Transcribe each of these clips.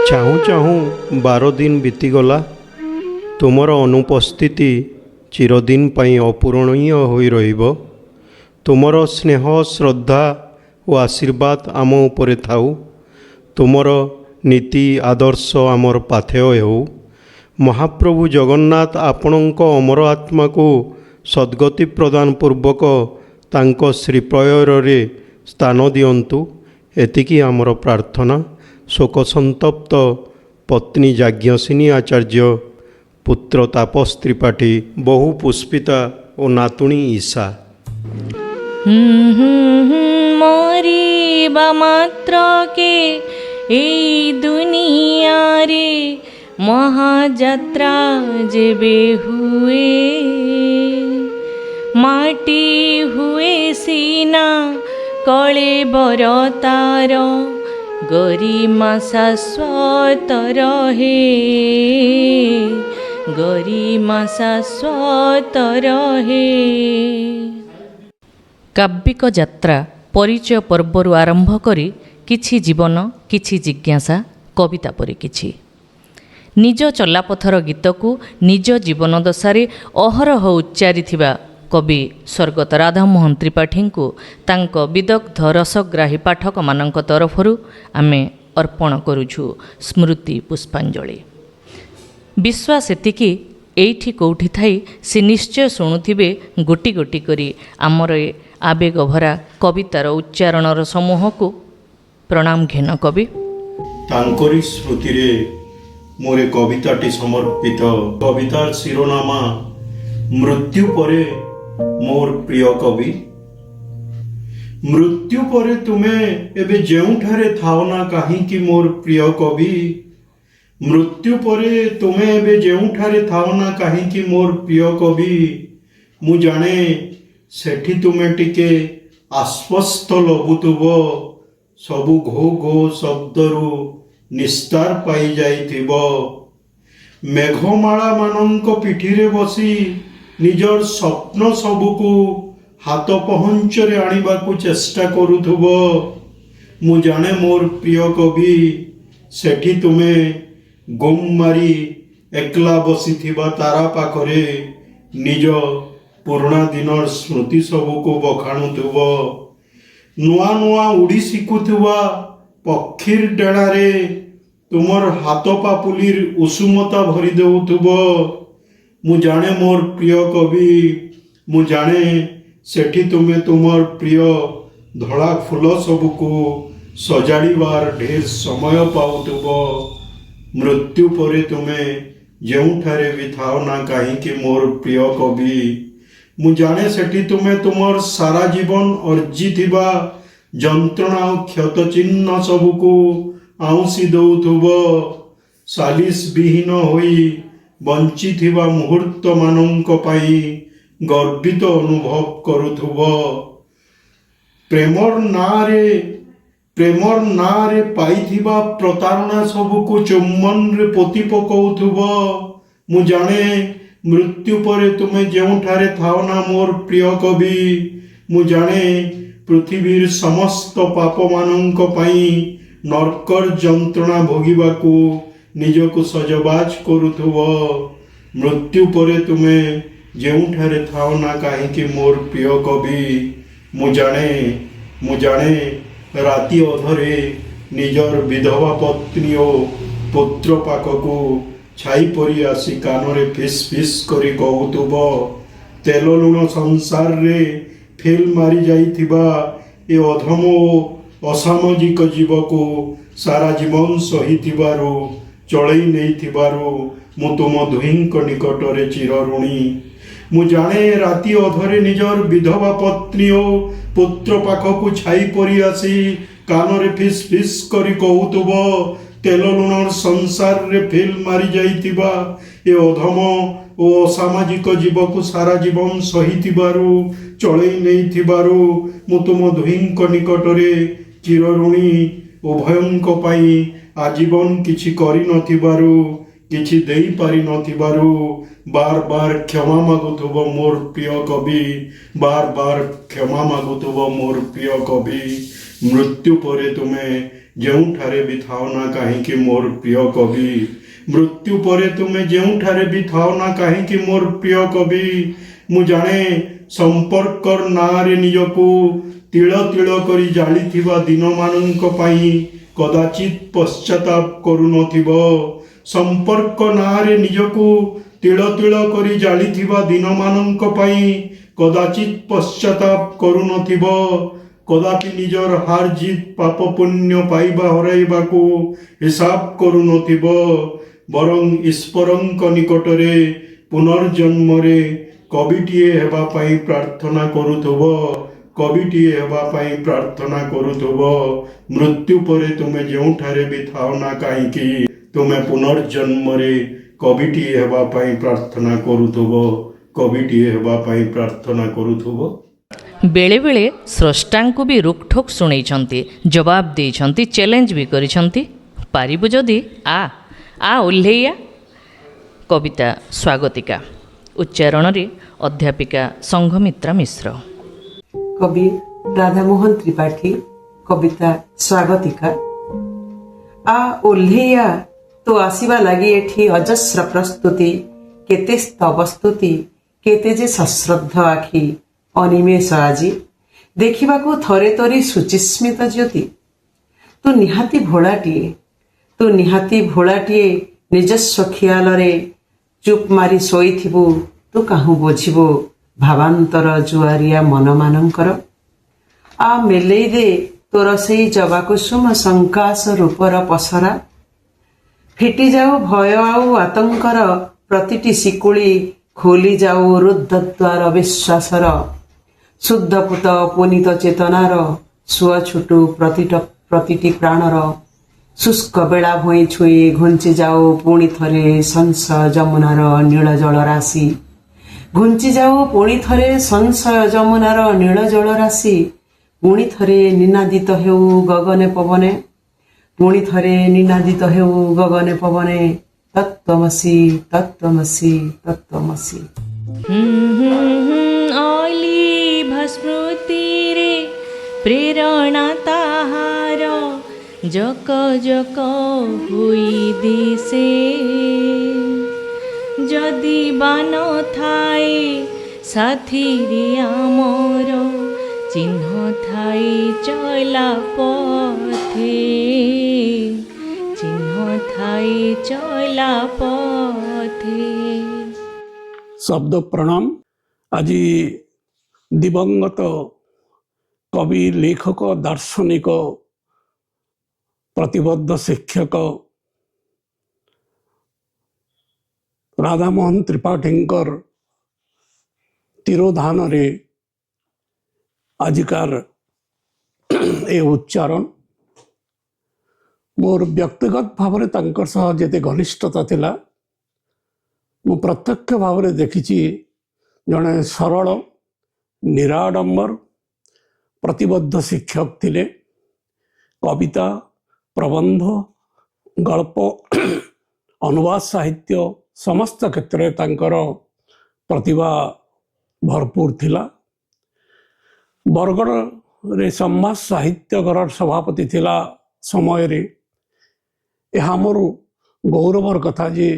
ଚାହୁଁ ଚାହୁଁ 12 ଦିନ ବିତିଗଲା। ତୁମର ଅନୁପସ୍ଥିତି ଚିରଦିନ ପାଇଁ ଅପୂରଣୀୟ ହୋଇ ରହିବ। ତୁମର ସ୍ନେହ, ଶ୍ରଦ୍ଧା ଓ ଆଶୀର୍ବାଦ ଆମ ଉପରେ ଥାଉ। ତୁମର ନୀତି ଆଦର୍ଶ ଆମର ପାଥେୟ ହେଉ। ମହାପ୍ରଭୁ ଜଗନ୍ନାଥ ଆପଣଙ୍କ ଅମର ଆତ୍ମାକୁ ସଦ୍ଗତି ପ୍ରଦାନ ପୂର୍ବକ ତାଙ୍କ ଶ୍ରୀପୟରରେ ସ୍ଥାନ ଦିଅନ୍ତୁ। ଏତିକି ଆମର ପ୍ରାର୍ଥନା। ଶୋକସନ୍ତପ୍ତ ପତ୍ନୀ ଯାଜ୍ଞସିନୀ ଆଚାର୍ଯ୍ୟ, ପୁତ୍ର ତାପସ ତ୍ରିପାଠୀ, ବହୁ ପୁଷ୍ପିତା ଓ ନାତୁଣୀ ଈଶା। ମରିବା ମାତ୍ରକେ ଏଇ ଦୁନିଆରେ ମହାଯାତ୍ରା ଯେବେ ହୁଏ, ମାଟି ହୁଏ ସିନା କଳେବର ତାର, ଗରିମା ଶାଶ୍ୱତ ରହେ, ଗରିମା ଶାଶ୍ୱତ ରହେ। କାବ୍ୟିକ ଯାତ୍ରା ପରିଚୟ ପର୍ବରୁ ଆରମ୍ଭ କରି କିଛି ଜୀବନ, କିଛି ଜିଜ୍ଞାସା, କବିତା ପରି କିଛି। ନିଜ ଚଲାପଥର ଗୀତକୁ ନିଜ ଜୀବନ ଦଶାରେ ଅହରହ ଉଚ୍ଚାରିଥିବା କବି ସ୍ୱର୍ଗତ ରାଧାମୋହନ ତ୍ରିପାଠୀଙ୍କୁ ତାଙ୍କ ବିଦଗ୍ଧ ରସଗ୍ରାହୀ ପାଠକମାନଙ୍କ ତରଫରୁ ଆମେ ଅର୍ପଣ କରୁଛୁ ସ୍ମୃତି ପୁଷ୍ପାଞ୍ଜଳି। ବିଶ୍ୱାସ ଏତିକି, ଏଇଠି କେଉଁଠି ଥାଇ ସେ ନିଶ୍ଚୟ ଶୁଣୁଥିବେ ଗୋଟି ଗୋଟି କରି ଆମର ଏ ଆବେଗଭରା କବିତାର ଉଚ୍ଚାରଣର ସମୂହକୁ। ପ୍ରଣାମ ଘେନ କବି। ତାଙ୍କରି ସ୍ମୃତିରେ ମୋର କବିତାଟି ସମର୍ପିତ। କବିତାର ଶିରୋନାମା ମୃତ୍ୟୁ ପରେ ମୋର ପ୍ରିୟ କବି। ମୃତ୍ୟୁ ପରେ ତୁମେ ଏବେ ଯେଉଁଠାରେ ଥାଅ ନା କାହିଁକି ମୋର ପ୍ରିୟ କବି, ମୃତ୍ୟୁ ପରେ ତୁମେ ଏବେ ଯେଉଁଠାରେ ଥାଅ ନା କାହିଁକି ମୋର ପ୍ରିୟ କବି, ମୁଁ ଜାଣେ ସେଠି ତୁମେ ଟିକେ ଆଶ୍ୱସ୍ତ ଲଭୁଥିବ, ସବୁ ଘୋ ଘୋ ଶବ୍ଦରୁ ନିସ୍ତାର ପାଇଯାଇଥିବ। ମେଘମାଳା ମାନଙ୍କ ପିଠିରେ ବସି ନିଜର ସ୍ୱପ୍ନ ସବୁକୁ ହାତ ପହଞ୍ଚରେ ଆଣିବାକୁ ଚେଷ୍ଟା କରୁଥିବ। ମୁଁ ଜାଣେ ମୋର ପ୍ରିୟ କବି, ସେଠି ତୁମେ ଗୁମ୍ ମାରି ଏକଲା ବସିଥିବା ତାରା ପାଖରେ ନିଜ ପୁରୁଣା ଦିନର ସ୍ମୃତି ସବୁକୁ ବଖାଣୁଥିବ। ନୂଆ ନୂଆ ଉଡ଼ି ଶିଖୁଥିବା ପକ୍ଷୀର ଡେଣାରେ ତୁମର ହାତ ପାପୁଲିର ଉଷୁମତା ଭରି ଦେଉଥିବ। ମୁଁ ଜାଣେ ମୋର ପ୍ରିୟ କବି, ମୁଁ ଜାଣେ ସେଠି ତୁମେ ତୁମର ପ୍ରିୟ ଧଳା ଫୁଲ ସବୁକୁ ସଜାଡ଼ିବାର ଢେର ସମୟ ପାଉଥିବ। ମୃତ୍ୟୁ ପରେ ତୁମେ ଯେଉଁଠାରେ ବି ଥାଅ ନା କାହିଁକି ମୋର ପ୍ରିୟ କବି, ମୁଁ ଜାଣେ ସେଠି ତୁମେ ତୁମର ସାରା ଜୀବନ ଅର୍ଜିଥିବା ଯନ୍ତ୍ରଣା ଓ କ୍ଷତ ଚିହ୍ନ ସବୁକୁ ଆଉଁସି ଦେଉଥିବ। ସାଲିସ ବିହୀନ ହୋଇ ବଞ୍ଚିଥିବା ମୁହୂର୍ତ୍ତ ମାନଙ୍କ ପାଇଁ ଗର୍ବିତ ଅନୁଭବ କରୁଥିବ। ପ୍ରେମର ନାଁରେ ପାଇଥିବା ପ୍ରତାରଣା ସବୁକୁ ଚୁମ୍ବନରେ ପୋତି ପକାଉଥିବ। ମୁଁ ଜାଣେ ମୃତ୍ୟୁ ପରେ ତୁମେ ଯେଉଁଠାରେ ଥାଅ ନା ମୋର ପ୍ରିୟ କବି, ମୁଁ ଜାଣେ ପୃଥିବୀର ସମସ୍ତ ପାପମାନଙ୍କ ପାଇଁ ନର୍କର ଯନ୍ତ୍ରଣା ଭୋଗିବାକୁ ନିଜକୁ ସଜବାଜ କରୁଥିବ। ମୃତ୍ୟୁ ପରେ ତୁମେ ଯେଉଁଠାରେ ଥାଅ ନା କାହିଁକି ମୋର ପ୍ରିୟ କବି, ମୁଁ ଜାଣେ ରାତି ଅଧରେ ନିଜର ବିଧବା ପତ୍ନୀ ଓ ପୁତ୍ର ପାଖକୁ ଛାଇ ପରି ଆସି କାନରେ ଫିସ୍ ଫିସ୍ କରି କହୁଥିବ, ତେଲ ଲୁଣ ସଂସାରରେ ଫେଲ୍ ମାରି ଯାଇଥିବା ଏ ଅଧମ ଓ ଅସାମାଜିକ ଜୀବକୁ ସାରା ଜୀବନ ସହିଥିବାରୁ, ଚଳେଇ ନେଇଥିବାରୁ ମୁଁ ତୁମ ଦୁହିଁଙ୍କ ନିକଟରେ ଚିରଋଣୀ। ମୁଁ ଜାଣେ ରାତି ଅଧରେ ନିଜର ବିଧବା ପତ୍ନୀ ଓ ପୁତ୍ର ପାଖକୁ ଛାଇ ପରି ଆସି କାନରେ ଫିସ୍ ଫିସ୍ କରି କହୁଥିବ, ତେଲ ଲୁଣ ସଂସାରରେ ଫେଲ୍ ମାରି ଯାଇଥିବା ଏ ଅଧମ ଓ ଅସାମାଜିକ ଜୀବକୁ ସାରା ଜୀବନ ସହିଥିବାରୁ, ଚଳେଇ ନେଇଥିବାରୁ ମୁଁ ତୁମ ଦୁହିଁଙ୍କ ନିକଟରେ ଚିରଋଣୀ। ଉଭୟଙ୍କ ପାଇଁ ଆଜୀବନ କିଛି କରିନଥିବାରୁ, କିଛି ଦେଇପାରିନଥିବାରୁ ବାର ବାର କ୍ଷମା ମାଗୁଥିବ ମୋର ପ୍ରିୟ କବି, ବାର ବାର କ୍ଷମା ମାଗୁଥିବ ମୋର ପ୍ରିୟ କବି। ମୃତ୍ୟୁ ପରେ ତୁମେ ଯେଉଁଠାରେ ବି ଥାଅ ନା କାହିଁକି ମୋର ପ୍ରିୟ କବି, ମୃତ୍ୟୁ ପରେ ତୁମେ ଯେଉଁଠାରେ ବି ଥାଅ ନା କାହିଁକି ମୋର ପ୍ରିୟ କବି, ମୁଁ ଜାଣେ ସମ୍ପର୍କର ନାଁରେ ନିଜକୁ ତିଳ ତିଳ କରି ଜାଳିଥିବା ଦିନମାନଙ୍କ ପାଇଁ କଦାଚିତ୍ ପଶ୍ଚାତାପ କରୁନଥିବ। ସମ୍ପର୍କ ନାଁରେ ନିଜକୁ ତିଳ ତିଳ କରି ଜାଳିଥିବା ଦିନମାନଙ୍କ ପାଇଁ କଦାଚିତ୍ ପଶ୍ଚାତାପ କରୁନଥିବ। କଦାପି ନିଜର ହାର ଜିତ୍ ପାପ ପୁଣ୍ୟ ପାଇବା ହରାଇବାକୁ ହିସାବ କରୁନଥିବ। ବରଂ ଈଶ୍ୱରଙ୍କ ନିକଟରେ ପୁନର୍ଜନ୍ମରେ କବିଟିଏ ହେବା ପାଇଁ ପ୍ରାର୍ଥନା କରୁଥିବ। କବିଟିଏ ହେବା ପାଇଁ ପ୍ରାର୍ଥନା କରୁଥିବ। ମୃତ୍ୟୁ ପରେ ତୁମେ ଯେଉଁଠାରେ ବି ଥାଅ ନା କାହିଁକି ତୁମେ ପୁନର୍ଜନ୍ମରେ କବିଟିଏ ହେବା ପାଇଁ ପ୍ରାର୍ଥନା କରୁଥିବ। କବିଟିଏ ହେବା ପାଇଁ ପ୍ରାର୍ଥନା କରୁଥିବ। ବେଳେବେଳେ ସ୍ରଷ୍ଟାଙ୍କୁ ବି ରୋକଠୋକ୍ ଶୁଣେଇଛନ୍ତି, ଜବାବ ଦେଇଛନ୍ତି, ଚ୍ୟାଲେଞ୍ଜ ବି କରିଛନ୍ତି। ପାରିବୁ ଯଦି ଆ ଓହ୍ଲେଇଆ। କବିତା ସ୍ୱାଗତିକା, ଉଚ୍ଚାରଣରେ ଅଧ୍ୟାପିକା ସଂଘମିତ୍ରା ମିଶ୍ର। କବି ରାଧାମୋହନ ତ୍ରିପାଠୀ। କବିତା ସ୍ୱାଗତିକା। ଆ ଓହ୍ଲେଇଆ ତୋ ଆସିବା ଲାଗି ଏଠି ଅଜସ୍ର ପ୍ରସ୍ତୁତି, କେତେ ସ୍ତବ ସ୍ତୁତି, କେତେ ଯେ ସଶ୍ରଦ୍ଧ ଆଖି ଅନିମେଷ ଆଜି ଦେଖିବାକୁ ଥରେ ତୋରି ସୁଚିସ୍ମିତ ଜ୍ୟୋତି। ତୁ ନିହାତି ଭୋଳାଟିଏ, ତୁ ନିହାତି ଭୋଳାଟିଏ, ନିଜସ୍ୱ ଖିଆଲରେ ଚୁପ୍ ମାରି ଶୋଇଥିବୁ। ତୁ କାହୁଁ ବୁଝିବୁ ଭାବାନ୍ତର ଜୁଆରିଆ ମନମାନଙ୍କର। ଆ ମେଲେଇ ଦେ ତୋର ସେଇ ଜବାକୁସୁମ ସଂକାଶ ରୂପର ପସରା। ଫିଟି ଯାଉ ଭୟ ଆଉ ଆତଙ୍କର ପ୍ରତିଟି ଶିକୁଳି, ଖୋଲି ଯାଉ ରୁଦ୍ଧ ଦ୍ୱାର ବିଶ୍ୱାସର। ଶୁଦ୍ଧପୁତ ପୁନିତ ଚେତନାର ସୁଅ ଛୁଟୁ ପ୍ରତିଟି ପ୍ରାଣର। ଶୁଷ୍କ ବେଳା ଭୁଇଁ ଛୁଇଁ ଘୁଞ୍ଚି ଯାଉ ପୁଣି ଥରେ ସଂଶୟ ଯମୁନାର ନୀଳ ଜଳ ରାଶି। ଘୁଞ୍ଚି ଯାଉ ପୁଣି ଥରେ ସଂଶୟ ଯମୁନାର ନୀଳ ଜଳ ରାଶି। ପୁଣି ଥରେ ନିନାଦିତ ହେଉ ଗଗନେ ପବନେ, ପୁଣି ଥରେ ନିନାଦିତ ହେଉ ଗଗନେ ପବନେ, ତତ୍ତ୍ୱମସି ତତ୍ତ୍ୱମସି ତତ୍ତ୍ୱମସି। ଅଲିଭା ସ୍ମୃତିରେ ପ୍ରେରଣା ତାହାର ଜକ ଜକ ହୋଇ ଦିଶେ। ଯଦି ବାନ ଥାଏ ସାଥିରେ ଆମର, ଚିହ୍ନ ଥାଇ ଚଲା ପଥେ, ଚିହ୍ନ ଥାଇ ଚଲା ପଥେ। ଶବ୍ଦ ପ୍ରଣାମ। ଆଜି ଦିବଙ୍ଗତ କବି, ଲେଖକ, ଦାର୍ଶନିକ, ପ୍ରତିବଦ୍ଧ ଶିକ୍ଷକ ରାଧାମୋହନ ତ୍ରିପାଠୀଙ୍କର ତିରୋଧାନରେ ଆଜିକାର ଏ ଉଚ୍ଚାରଣ। ମୋର ବ୍ୟକ୍ତିଗତ ଭାବରେ ତାଙ୍କର ସହ ଯେତେ ଘନିଷ୍ଠତା ଥିଲା, ମୁଁ ପ୍ରତ୍ୟକ୍ଷ ଭାବରେ ଦେଖିଛି ଜଣେ ସରଳ, ନିରାଡମ୍ବର, ପ୍ରତିବଦ୍ଧ ଶିକ୍ଷକ ଥିଲେ। କବିତା, ପ୍ରବନ୍ଧ, ଗଳ୍ପ, ଅନୁବାଦ ସାହିତ୍ୟ ସମସ୍ତ କ୍ଷେତ୍ରରେ ତାଙ୍କର ପ୍ରତିଭା ଭରପୁର ଥିଲା। ବରଗଡ଼ରେ ସମାଜ ସାହିତ୍ୟଘର ସଭାପତି ଥିଲା ସମୟରେ ଏହା ମୋର ଗୌରବର କଥା ଯେ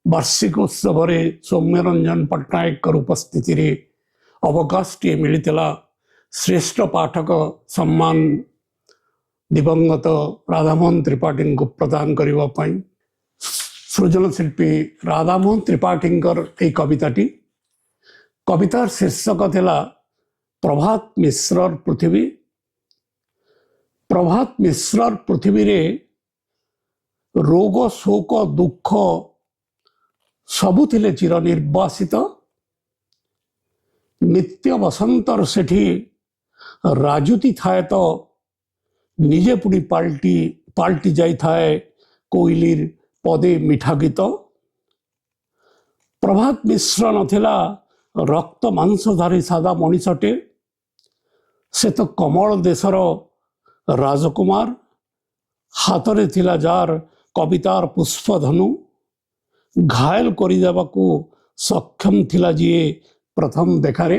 ବାର୍ଷିକ ଉତ୍ସବରେ ସୌମ୍ୟରଞ୍ଜନ ପଟ୍ଟନାୟକଙ୍କର ଉପସ୍ଥିତିରେ ଅବକାଶଟିଏ ମିଳିଥିଲା ଶ୍ରେଷ୍ଠ ପାଠକ ସମ୍ମାନ ଦିବଙ୍ଗତ ରାଧାମୋହନ ତ୍ରିପାଠୀଙ୍କୁ ପ୍ରଦାନ କରିବା ପାଇଁ। ସୃଜନଶିଳ୍ପୀ ରାଧାମୋହନ ତ୍ରିପାଠୀଙ୍କର ଏହି କବିତାଟି, କବିତାର ଶୀର୍ଷକ ଥିଲା ପ୍ରଭାତ ମିଶ୍ରର ପୃଥିବୀ। ପ୍ରଭାତ ମିଶ୍ରର ପୃଥିବୀରେ ରୋଗ, ଶୋକ, ଦୁଃଖ ସବୁ ଥିଲେ ଚିର ନିର୍ବାସିତ। ନିତ୍ୟ ବସନ୍ତର ସେଠି ରାଜୁତି ଥାଏ ତ ନିଜେ ପୁଣି ପାଲଟି ଯାଇଥାଏ କୋଇଲିର ପଦେ ମିଠା ଗୀତ। ପ୍ରଭାତ ମିଶ୍ର ନଥିଲା ରକ୍ତ ମାଂସଧାରୀ ସାଦା ମଣିଷଟେ, ସେ ତ କମଳ ଦେଶର ରାଜକୁମାର। ହାତରେ ଥିଲା ଯାର କବିତାର ପୁଷ୍ପଧନୁ, ଘାୟଲ କରିଦେବାକୁ ସକ୍ଷମ ଥିଲା ଯିଏ ପ୍ରଥମ ଦେଖାରେ।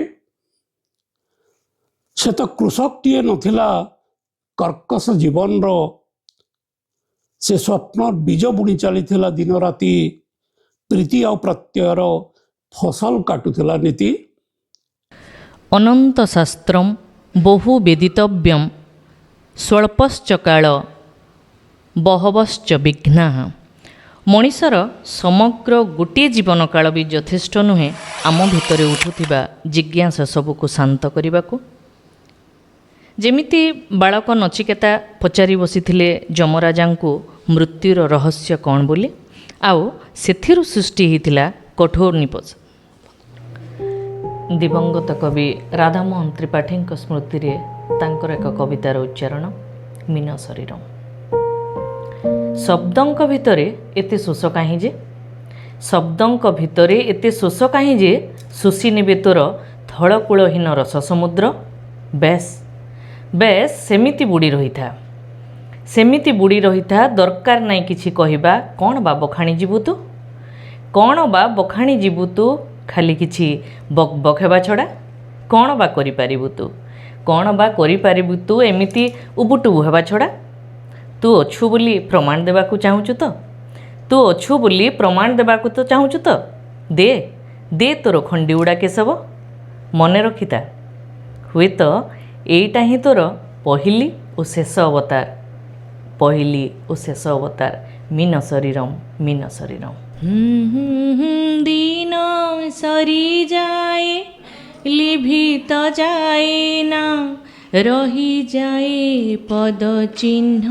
ସେ ତ କୃଷକଟିଏ ନଥିଲା କର୍କଶ ଜୀବନର से स्वप्न बीज बुणी चली दिन राति प्रीति आ प्रत्ययर फसल काटुला नीति अनंत शास्त्रम बहु वेदितव्यम स्वल्पश्च काल बहवश्च विघ्नाः। मଣିଷର ସମଗ୍ର ଗୋଟିଏ ଜୀବନ କାଳ ବି ଯଥେଷ୍ଟ ନୁହେଁ ଆମ ଭିତରେ ଉଠୁଥିବା ଜିଜ୍ଞାସା ସବୁକୁ ଶାନ୍ତ କରିବାକୁ। ଯେମିତି ବାଳକ ନଚିକେତା ପଚାରି ବସିଥିଲେ ଯମରାଜାଙ୍କୁ ମୃତ୍ୟୁର ରହସ୍ୟ କ'ଣ ବୋଲି, ଆଉ ସେଥିରୁ ସୃଷ୍ଟି ହୋଇଥିଲା କଠୋର ନିପଜ। ଦିବଙ୍ଗତ କବି ରାଧାମୋହନ ତ୍ରିପାଠୀଙ୍କ ସ୍ମୃତିରେ ତାଙ୍କର ଏକ କବିତାର ଉଚ୍ଚାରଣ ମୀନ ଶରୀର। ଶବ୍ଦଙ୍କ ଭିତରେ ଏତେ ଶୋଷ କାହିଁ ଯେ, ଶବ୍ଦଙ୍କ ଭିତରେ ଏତେ ଶୋଷ କାହିଁ ଯେ, ଶୋଷି ନେବେ ତୋର ଥଳକୂଳହୀନ ରସ ସମୁଦ୍ର। ବେଶ୍ ବେଶ୍ ସେମିତି ବୁଡ଼ି ରହିଥା, ସେମିତି ବୁଡ଼ି ରହିଥା, ଦରକାର ନାହିଁ କିଛି କହିବା। କ'ଣ ବା ବଖାଣି ଯିବୁ ତୁ, କ'ଣ ବା ବଖାଣି ଯିବୁ ତୁ, ଖାଲି କିଛି ବକ୍ ବକ୍ ହେବା ଛଡ଼ା କ'ଣ ବା କରିପାରିବୁ ତୁ, କ'ଣ ବା କରିପାରିବୁ ତୁ ଏମିତି ଉବୁଟୁବୁ ହେବା ଛଡ଼ା। ତୁ ଅଛୁ ବୋଲି ପ୍ରମାଣ ଦେବାକୁ ଚାହୁଁଛୁ ତ, ତୁ ଅଛୁ ବୋଲି ପ୍ରମାଣ ଦେବାକୁ ତ ଚାହୁଁଛୁ ତ, ଦେ ଦେ ତୋର ଖଣ୍ଡି ଉଡ଼ା କେଶବ। ମନେ ରଖିଥା, ହୁଏତ ଏଇଟା ହିଁ ତୋର ପହିଲି ଓ ଶେଷ ଅବତାର, ପହିଲି ଓ ଶେଷ ଅବତାର। ମୀନ ଶରୀରମ୍, ମୀନ ଶରୀରମ୍। ଦିନ ସରିଯାଏ ଲିଭିତ ଯାଏ ନା, ରହିଯାଏ ପଦ ଚିହ୍ନ।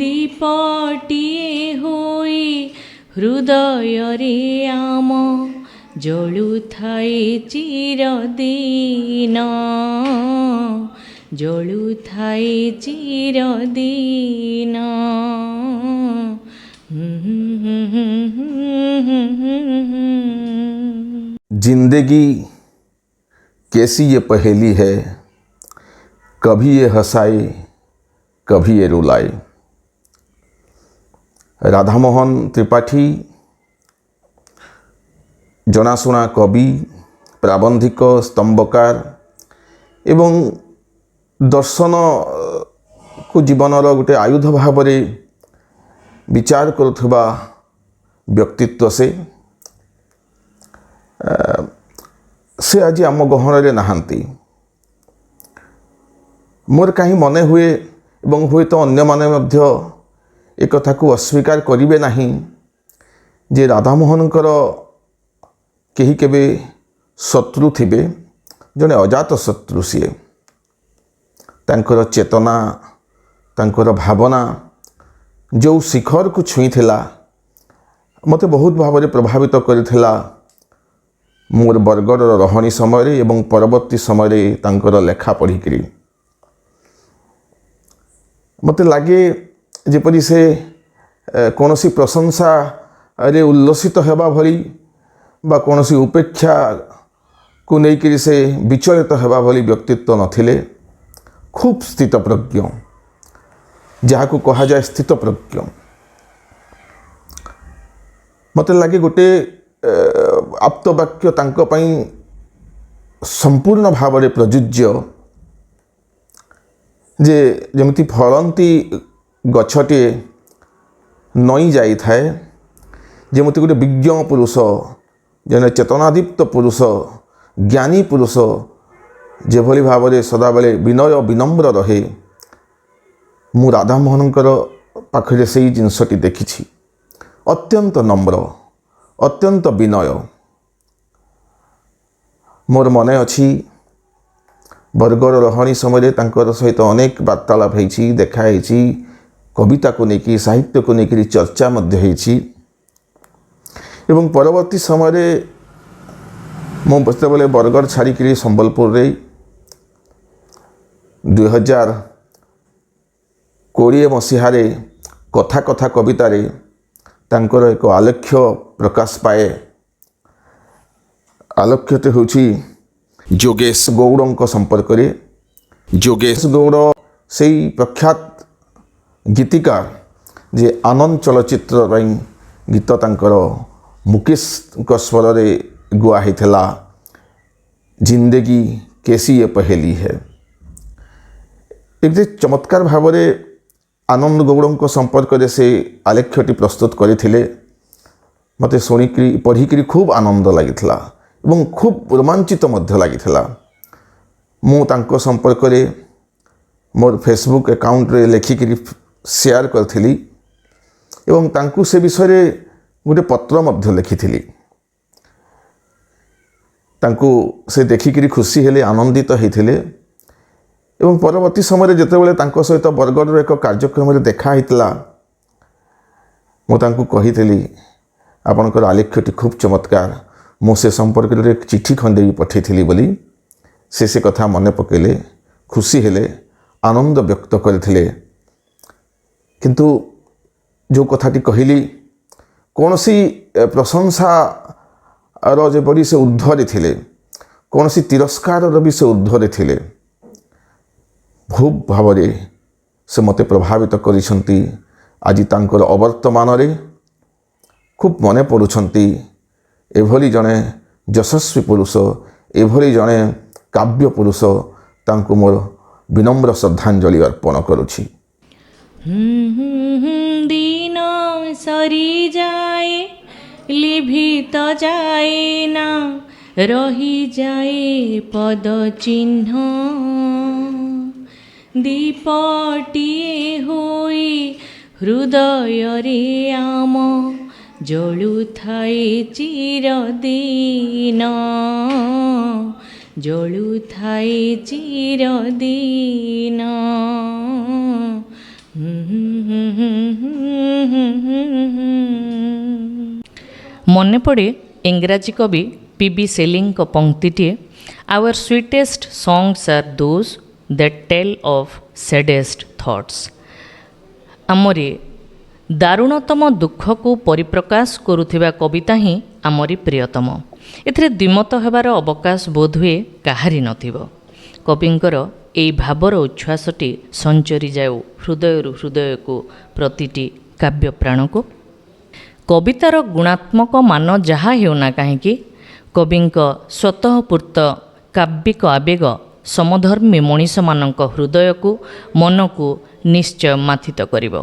ଦୀପଟିଏ ହୋଇ ହୃଦୟରେ ଆମ ଜଳୁଥାଏ ଚିରଦିନ, ଜଳୁଥାଏ ଚିରଦିନ। जिंदगी कैसी ये पहेली है, कभी ये हंसाए कभी ये रुलाए। राधामोहन त्रिपाठी जनाशुना कवि, प्राबंधिक, स्तंभकार एवं दर्शन को जीवनर गोटे आयुध भाव विचार करुवा व्यक्तित्व से आज आम गहन नहांती। मोर कहीं मने हुए एवं हुए तो अन्य माने मध्य एक कथा को अस्वीकार करिवे नहीं जे राधामोहनकर केही केबे शत्रु थिबे, जने अजात शत्रु सीए। तांकर चेतना, तांकर भावना जो शिखर को छुई थिला मते बहुत भाव में प्रभावित करिथिला। मोर बरगढ़ रहणी समय एवं परवर्ती समय तांकर लेखा पढ़िकी मते लगे जेपरी से कौनसी प्रशंसा रे उल्लसित हेबा भली बा कौनसी उपेक्षा को लेकर से विचलित हेबा भली व्यक्तित्व नथिले। खूब स्थितप्रज्ञ, जहाँ को कहा जाए स्थितप्रज्ञ। मते लगे गोटे आप्तवाक्य तांको पई संपूर्ण भाव में प्रযোज्य जे जमिति फलंती गछटे नई जाई थाए, जेमती गोटे विज्ञ पुरुष, जने चेतनादीप्त पुरुष, ज्ञानी पुरुष जेभली भाव में सदाबले विनय विनम्र रहे, मु राधामोहनकर पाखरे से जिनसटी देखी। अत्यंत नम्र, अत्यंत विनय। मोर मन अच्छी बरगढ़ रहणी समय तांकर सहित अनेक वार्तालाप होइछि, देखा होइछि, कविता को लेकिन, साहित्य को लेकिन चर्चा मध्य होइछि। एवं परवर्ती समय मु बस्ते बरगढ़ छाड़िकी संबलपुर रे 2020 मसीह कथा कथा कवितारे तांकर एक आलेख्य प्रकाश पाए। आलेख्यटे होछि जोगेश गौड़ संपर्क रे। जोगेश गौड़ से प्रख्यात गीतिकार जे आनंद चलचित्र गीत तांकर मुकेश स्वर रे गुआ होता जिंदगी कैसी ये पहेली है। एक चमत्कार भाव आनंद गौड़ संपर्क में से आलेख्यटी प्रस्तुत करते मत शुणिक पढ़िकी खूब आनंद लगी खूब रोमांचित लगी मु संपर्क में मोर फेसबुक अकाउंट रे लेखिक शेयर करी एवं तांकु से विषय गोटे पत्र लिखी तांकु से देखिक खुशी हेले आनंदित होते एवं परवर्ती समय जितेबाला तांको सहित बरगढ़ एक कार्यक्रम में देखा होता मुझे कही आपणकर आलेख्यटी खूब चमत्कार मुझे संपर्क में एक चिठी खंडे भी पठेली बोली से कथा मन पकेले खुशी हेले आनंद व्यक्त करते किंतु जो कथाटी कहली कौन सी प्रशंसा जपरी से ऊर्ध्वे थे कौन सी तिरस्कार भी से ऊर्ध्वे थे खूब भाव से मते प्रभावित करिसंती आज तांकर अवर्तमान रे खूब मने पड़ुछंती एभली जने यशस्वी पुरुष एभली जने काव्य पुरुष तांको मोर विनम्र श्रद्धांजलि अर्पण करुछि। दिन सरी जाए लिभित जाए ना रही जाए पद चिन्ह दीपटिए होई हृदय रे आम जलुथाए चिरदिन जलुथाए चिरदिन। मने पड़े इंग्राजी कवि पी.बी. सेलिंग को पंक्तिटे our sweetest songs are those that tell of saddest thoughts. आमरी दारुणतम दुख को परिप्रकाश करुथिबा कविता ही आमरी प्रियतम। एथिरे द्विमत हेबार अवकाश बोध हुए काहारी नथिबो। कविंकर एई भावर उच्छ्वासटी संचरी जाऊ हृदय हृदय को प्रतिटी काव्य प्राण को। कवितार गुणात्मक मान जहाँ हेउना काहींकि कविंक स्वतःपूर्त काव्यिक आवेग समधर्मी मनीष मानक हृदय को मन को निश्चय माथित करिबो।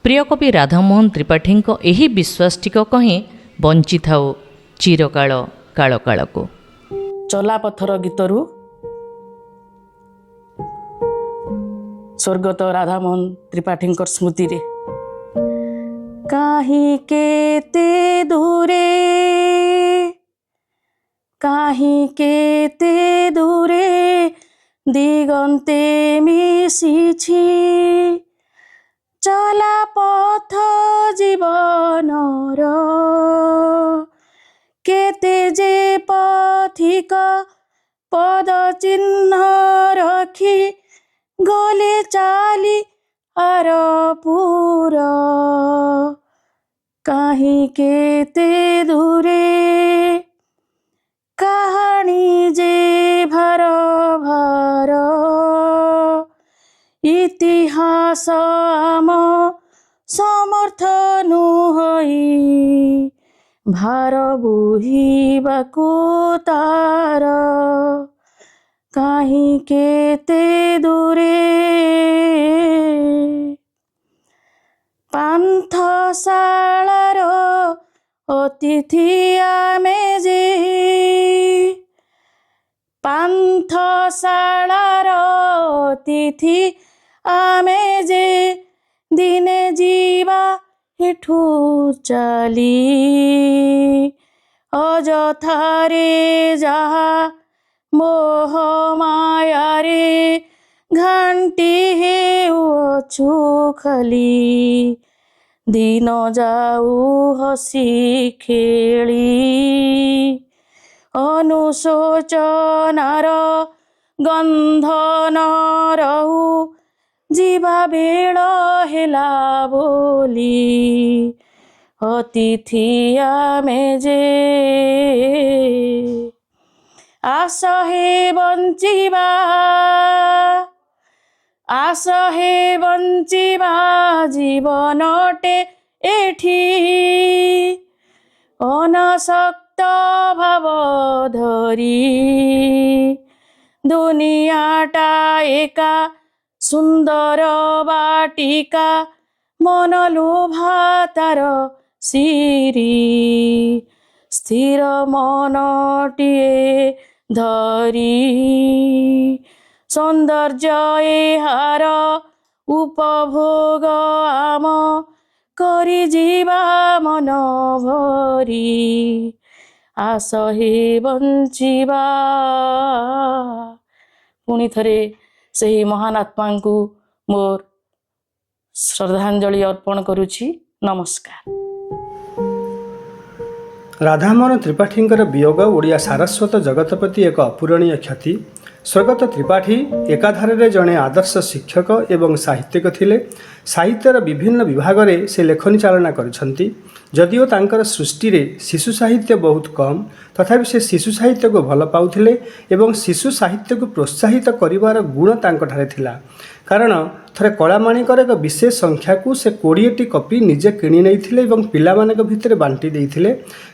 प्रिय कवि राधामोहन त्रिपाठी एही विश्वासटिक कहीं बंची थाओ चिरकाल काल काल को। चलापथर गीतरू स्वर्गत राधामोहन त्रिपाठी स्मृति रे काहीं केते दूरे काहीं केते दूरे दिगंते मिशिछि चला पथ जीवनर केते जे पथिक पद चिन्ह रखी गले चाली आरपुर काहीं केते दूरे कहानी जे भार भार इतिहास आम समर्थन होई भार बोहिबाकु तार काहीं केते दूरे पान्थशालार अतिथि आमे जे पान्थशालार अतिथि आमे जे दिने जीवा हेठू चली अजथारे जहा मोह मायारे घंटी हेउछु खली दिन जाऊ हसी खेली अनुशोचनार गंध न रहू जीवा बेल हेला बोली अतिथि आमे जे आस हे बंचिबा आस हे बंचिबा जीवनटे एठी अनासक्त भाव धरी दुनियाटा एका ସୁନ୍ଦର ବାଟିକା ମନ ଲୋଭା ତାର ସିରି ସ୍ଥିର ମନଟିଏ ଧରି ସୌନ୍ଦର୍ଯ୍ୟ ଏହାର ଉପଭୋଗ ଆମ କରି ଯିବା ମନ ଭରି ଆସ ହେ ବଞ୍ଚିବା। ପୁଣି ଥରେ ସେହି ମହାନ ଆତ୍ମାଙ୍କୁ ମୋର ଶ୍ରଦ୍ଧାଞ୍ଜଳି ଅର୍ପଣ କରୁଛି। ନମସ୍କାର। ରାଧାମୋହନ ତ୍ରିପାଠୀଙ୍କର ବିୟୋଗ ଓଡ଼ିଆ ସାରସ୍ୱତ ଜଗତ ପ୍ରତି ଏକ ଅପୂରଣୀୟ କ୍ଷତି। ସ୍ୱର୍ଗତ ତ୍ରିପାଠୀ ଏକାଧାରରେ ଜଣେ ଆଦର୍ଶ ଶିକ୍ଷକ ଏବଂ ସାହିତ୍ୟିକ ଥିଲେ। ସାହିତ୍ୟର ବିଭିନ୍ନ ବିଭାଗରେ ସେ ଲେଖନୀ ଚାଳନା କରିଛନ୍ତି। ଯଦିଓ ତାଙ୍କର ସୃଷ୍ଟିରେ ଶିଶୁ ସାହିତ୍ୟ ବହୁତ କମ୍, ତଥାପି ସେ ଶିଶୁ ସାହିତ୍ୟକୁ ଭଲ ପାଉଥିଲେ ଏବଂ ଶିଶୁ ସାହିତ୍ୟକୁ ପ୍ରୋତ୍ସାହିତ କରିବାର ଗୁଣ ତାଙ୍କଠାରେ ଥିଲା। କାରଣ ଥରେ କଳାମାଣିକର ଏକ ବିଶେଷ ସଂଖ୍ୟାକୁ ସେ 20ଟି କପି ନିଜେ କିଣି ନେଇଥିଲେ ଏବଂ ପିଲାମାନଙ୍କ ଭିତରେ ବାଣ୍ଟି ଦେଇଥିଲେ,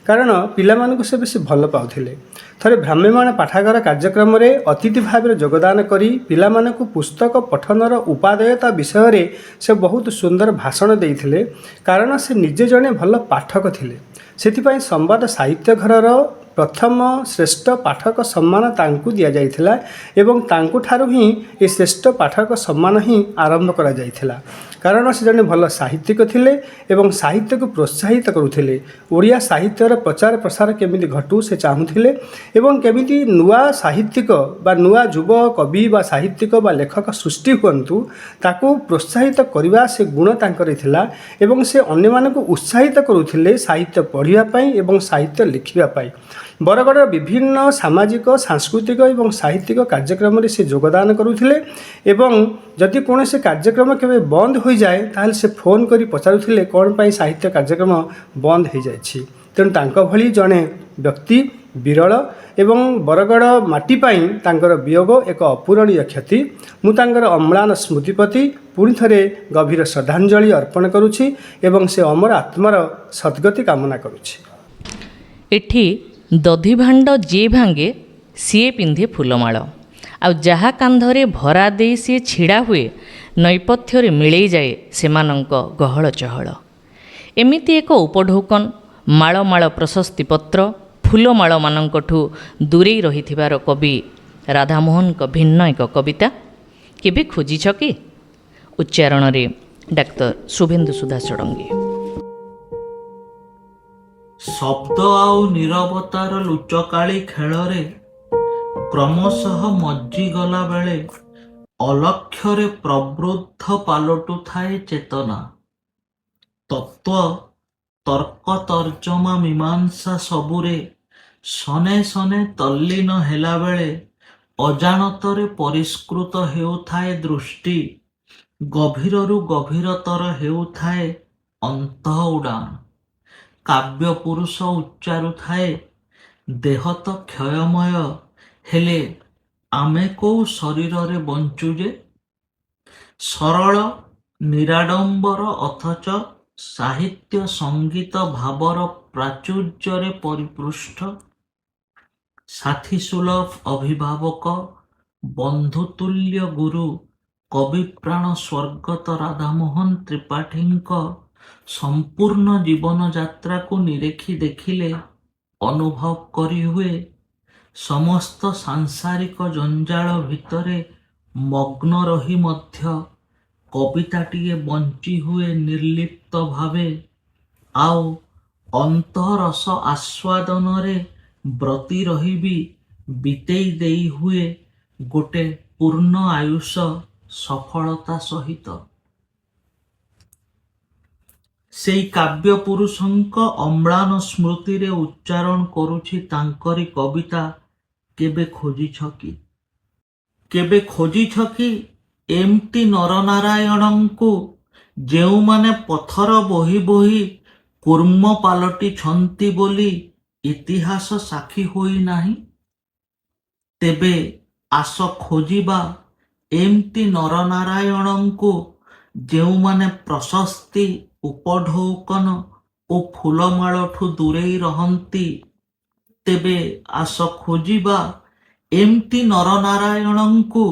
କାରଣ ପିଲାମାନଙ୍କୁ ସେ ବେଶୀ ଭଲ ପାଉଥିଲେ। ଥରେ ଭ୍ରାମ୍ୟମାଣ ପାଠାଗାର କାର୍ଯ୍ୟକ୍ରମରେ ଅତିଥି ଭାବରେ ଯୋଗଦାନ କରି ପିଲାମାନଙ୍କୁ ପୁସ୍ତକ ପଠନର ଉପାଦେୟତା ବିଷୟରେ ସେ ବହୁତ ସୁନ୍ଦର ଭାଷଣ ଦେଇଥିଲେ, କାରଣ ସେ ନିଜେ ଜଣେ ଭଲ ପାଠକ ଥିଲେ। ସେଥିପାଇଁ ସମ୍ବାଦ ସାହିତ୍ୟ ଘରର ପ୍ରଥମ ଶ୍ରେଷ୍ଠ ପାଠକ ସମ୍ମାନ ତାଙ୍କୁ ଦିଆଯାଇଥିଲା ଏବଂ ତାଙ୍କଠାରୁ ହିଁ ଏ ଶ୍ରେଷ୍ଠ ପାଠକ ସମ୍ମାନ ହିଁ ଆରମ୍ଭ କରାଯାଇଥିଲା। କାରଣ ସେ ଜଣେ ଭଲ ସାହିତ୍ୟିକ ଥିଲେ ଏବଂ ସାହିତ୍ୟକୁ ପ୍ରୋତ୍ସାହିତ କରୁଥିଲେ। ଓଡ଼ିଆ ସାହିତ୍ୟର ପ୍ରଚାର ପ୍ରସାର କେମିତି ଘଟୁ ସେ ଚାହୁଁଥିଲେ ଏବଂ କେମିତି ନୂଆ ସାହିତ୍ୟିକ ବା ନୂଆ ଯୁବ କବି ବା ସାହିତ୍ୟିକ ବା ଲେଖକ ସୃଷ୍ଟି ହୁଅନ୍ତୁ, ତାକୁ ପ୍ରୋତ୍ସାହିତ କରିବା ସେ ଗୁଣ ତାଙ୍କର ଥିଲା ଏବଂ ସେ ଅନ୍ୟମାନଙ୍କୁ ଉତ୍ସାହିତ କରୁଥିଲେ ସାହିତ୍ୟ ପଢ଼ିବା ପାଇଁ ଏବଂ ସାହିତ୍ୟ ଲେଖିବା ପାଇଁ। ବରଗଡ଼ର ବିଭିନ୍ନ ସାମାଜିକ ସାଂସ୍କୃତିକ ଏବଂ ସାହିତ୍ୟିକ କାର୍ଯ୍ୟକ୍ରମରେ ସେ ଯୋଗଦାନ କରୁଥିଲେ ଏବଂ ଯଦି କୌଣସି କାର୍ଯ୍ୟକ୍ରମ କେବେ ବନ୍ଦ ହୋଇଯାଏ ତାହେଲେ ସେ ଫୋନ୍ କରି ପଚାରୁଥିଲେ କ'ଣ ପାଇଁ ସାହିତ୍ୟ କାର୍ଯ୍ୟକ୍ରମ ବନ୍ଦ ହୋଇଯାଇଛି। ତେଣୁ ତାଙ୍କ ଭଳି ଜଣେ ବ୍ୟକ୍ତି ବିରଳ ଏବଂ ବରଗଡ଼ ମାଟି ପାଇଁ ତାଙ୍କର ବିୟୋଗ ଏକ ଅପୂରଣୀୟ କ୍ଷତି। ମୁଁ ତାଙ୍କର ଅମ୍ଳାନ ସ୍ମୃତି ପ୍ରତି ପୁଣି ଥରେ ଗଭୀର ଶ୍ରଦ୍ଧାଞ୍ଜଳି ଅର୍ପଣ କରୁଛି ଏବଂ ସେ ଅମର ଆତ୍ମାର ସଦ୍ଗତି କାମନା କରୁଛି। ଏଠି ଦଧିଭାଣ୍ଡ ଯିଏ ଭାଙ୍ଗେ ସିଏ ପିନ୍ଧେ ଫୁଲମାଳ, ଆଉ ଯାହା କାନ୍ଧରେ ଭରା ଦେଇ ସିଏ ଛିଡ଼ା ହୁଏ ନୈପଥ୍ୟରେ ମିଳେଇ ଯାଏ ସେମାନଙ୍କ ଗହଳ ଚହଳ। ଏମିତି ଏକ ଉପଢୌକନ ମାଳ ମାଳ ପ୍ରଶସ୍ତିପତ୍ର ଫୁଲମାଳମାନଙ୍କଠୁ ଦୂରେଇ ରହିଥିବାର କବି ରାଧାମୋହନଙ୍କ ଭିନ୍ନ ଏକ କବିତା କେବେ ଖୋଜିଛ କି? ଉଚ୍ଚାରଣରେ ଡାକ୍ତର ଶୁଭେନ୍ଦୁ ସୁଧା ଷଡ଼ଙ୍ଗୀ। ଶବ୍ଦ ଆଉ ନୀରବତାର ଲୁଚକାଳି ଖେଳରେ କ୍ରମଶଃ ମଜ୍ଜିଗଲା ବେଳେ ଅଲକ୍ଷ୍ୟରେ ପ୍ରବୃଦ୍ଧ ପାଲଟୁଥାଏ ଚେତନା। ତତ୍ତ୍ୱ ତର୍କ ତର୍ଜମା ମୀମାଂସା ସବୁରେ ସନେ ସନେ ତଲ୍ଲୀନ ହେଲାବେଳେ ଅଜାଣତରେ ପରିଷ୍କୃତ ହେଉଥାଏ ଦୃଷ୍ଟି, ଗଭୀରରୁ ଗଭୀରତର ହେଉଥାଏ ଅନ୍ତଃ ଉଡ଼ାଣ। କାବ୍ୟ ପୁରୁଷ ଉଚ୍ଚାରୁଥାଏ ଦେହ ତ କ୍ଷୟମୟ, ହେଲେ ଆମେ କୋଉ ଶରୀରରେ ବଞ୍ଚୁ ଯେ? ସରଳ ନିରାଡମ୍ବର ଅଥଚ ସାହିତ୍ୟ ସଙ୍ଗୀତ ଭାବର ପ୍ରାଚୁର୍ଯ୍ୟରେ ପରିପୃଷ୍ଟ, ସାଥୀସୁଲଭ ଅଭିଭାବକ ବନ୍ଧୁତୁଲ୍ୟ ଗୁରୁ କବିପ୍ରାଣ ସ୍ୱର୍ଗତ ରାଧାମୋହନ ତ୍ରିପାଠୀଙ୍କ ସମ୍ପୂର୍ଣ୍ଣ ଜୀବନଯାତ୍ରାକୁ ନିରେଖି ଦେଖିଲେ ଅନୁଭବ କରିହୁଏ ସମସ୍ତ ସାଂସାରିକ ଜଞ୍ଜାଳ ଭିତରେ ମଗ୍ନ ରହି ମଧ୍ୟ କବିତାଟିଏ ବଞ୍ଚି ହୁଏ ନିର୍ଲିପ୍ତ ଭାବେ, ଆଉ ଅନ୍ତରସ ଆସ୍ୱାଦନରେ ବ୍ରତୀ ରହିବି ବିତେଇ ଦେଇ ହୁଏ ଗୋଟେ ପୂର୍ଣ୍ଣ ଆୟୁଷ ସଫଳତା ସହିତ। ସେଇ କାବ୍ୟ ପୁରୁଷଙ୍କ ଅମ୍ଳାନ ସ୍ମୃତିରେ ଉଚ୍ଚାରଣ କରୁଛି ତାଙ୍କରି କବିତା କେବେ ଖୋଜିଛ କି? କେବେ ଖୋଜିଛ କି ଏମିତି ନରନାରାୟଣଙ୍କୁ ଯେଉଁମାନେ ପଥର ବୋହି ବୋହି କୁର୍ମ ପାଲଟିଛନ୍ତି ବୋଲି ଇତିହାସ ସାକ୍ଷୀ ହୋଇନାହିଁ? ତେବେ ଆସ ଖୋଜିବା ଏମିତି ନରନାରାୟଣଙ୍କୁ ଯେଉଁମାନେ ପ୍ରଶସ୍ତି ଉପଢୌକନ ଓ ଫୁଲମାଳଠୁ ଦୂରେଇ ରହନ୍ତି। ତେବେ ଆସ ଖୋଜିବା ଏମିତି ନରନାରାୟଣଙ୍କୁ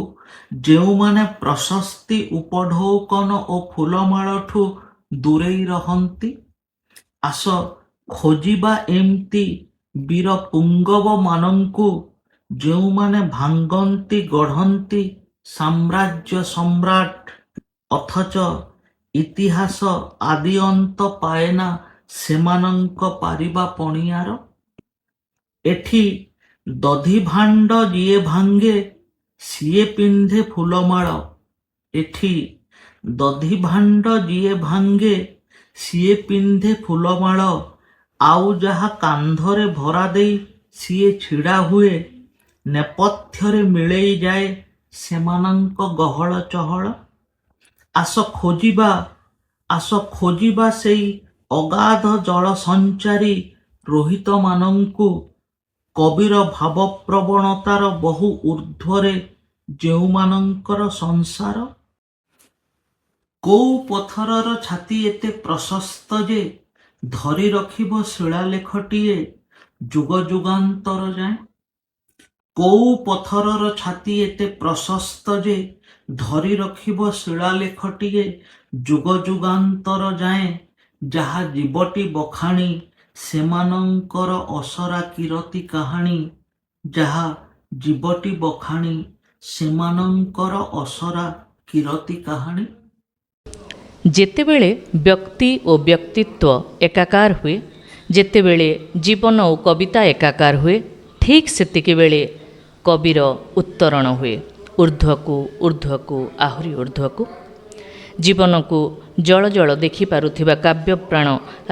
ଯେଉଁମାନେ ପ୍ରଶସ୍ତି ଉପଢୌକନ ଓ ଫୁଲମାଳଠୁ ଦୂରେଇ ରହନ୍ତି। ଆସ ଖୋଜିବା ଏମିତି ବୀର ପୁଙ୍ଗବମାନଙ୍କୁ, ଯେଉଁମାନେ ଭାଙ୍ଗନ୍ତି ଗଢ଼ନ୍ତି ସାମ୍ରାଜ୍ୟ ସମ୍ରାଟ, ଅଥଚ ଇତିହାସ ଆଦି ଅନ୍ତ ପାଏନା ସେମାନଙ୍କ ପାରିବା ପଣିଆର। ଏଠି ଦଧିଭାଣ୍ଡ ଯିଏ ଭାଙ୍ଗେ ସିଏ ପିନ୍ଧେ ଫୁଲମାଳ। ଏଠି ଦଧିଭାଣ୍ଡ ଯିଏ ଭାଙ୍ଗେ ସିଏ ପିନ୍ଧେ ଫୁଲମାଳ। ଆଉ ଯାହା କାନ୍ଧରେ ଭରା ଦେଇ ସିଏ ଛିଡ଼ା ହୁଏ, ନେପଥ୍ୟରେ ମିଳେଇ ଯାଏ ସେମାନଙ୍କ ଗହଳ ଚହଳ। ଆସ ଖୋଜିବା ସେଇ ଅଗାଧ ଜଳ ସଞ୍ଚାରୀ ରୋହିତମାନଙ୍କୁ, କବିର ଭାବପ୍ରବଣତାର ବହୁ ଊର୍ଦ୍ଧ୍ୱରେ ଯେଉଁମାନଙ୍କର ସଂସାର। କୋଉ ପଥରର ଛାତି ଏତେ ପ୍ରଶସ୍ତ ଯେ ଧରି ରଖିବ ଶିଳାଲେଖଟିଏ ଯୁଗ ଯୁଗାନ୍ତର ଯାଏଁ। କୋଉ ପଥରର ଛାତି ଏତେ ପ୍ରଶସ୍ତ ଯେ ଧରି ରଖିବ ଶିଳାଲେଖଟିଏ ଯୁଗ ଯୁଗାନ୍ତର ଯାଏଁ। ଯାହା ଜୀବଟି ବଖାଣି ସେମାନଙ୍କର ଅସରା କିରତି କାହାଣୀ। ଯାହା ଜୀବଟି ବଖାଣି ସେମାନଙ୍କର ଅସରା କିରତି କାହାଣୀ। ଯେତେବେଳେ ବ୍ୟକ୍ତି ଓ ବ୍ୟକ୍ତିତ୍ୱ ଏକାକାର ହୁଏ, ଯେତେବେଳେ ଜୀବନ ଓ କବିତା ଏକାକାର ହୁଏ, ଠିକ୍ ସେତିକିବେଳେ କବିର ଉତ୍ତରଣ ହୁଏ ଊର୍ଦ୍ଧ୍ୱକୁ ଆହୁରି ଊର୍ଦ୍ଧ୍ୱକୁ। ଜୀବନକୁ ଜଳ ଜଳ ଦେଖିପାରୁଥିବା କାବ୍ୟପ୍ରାଣ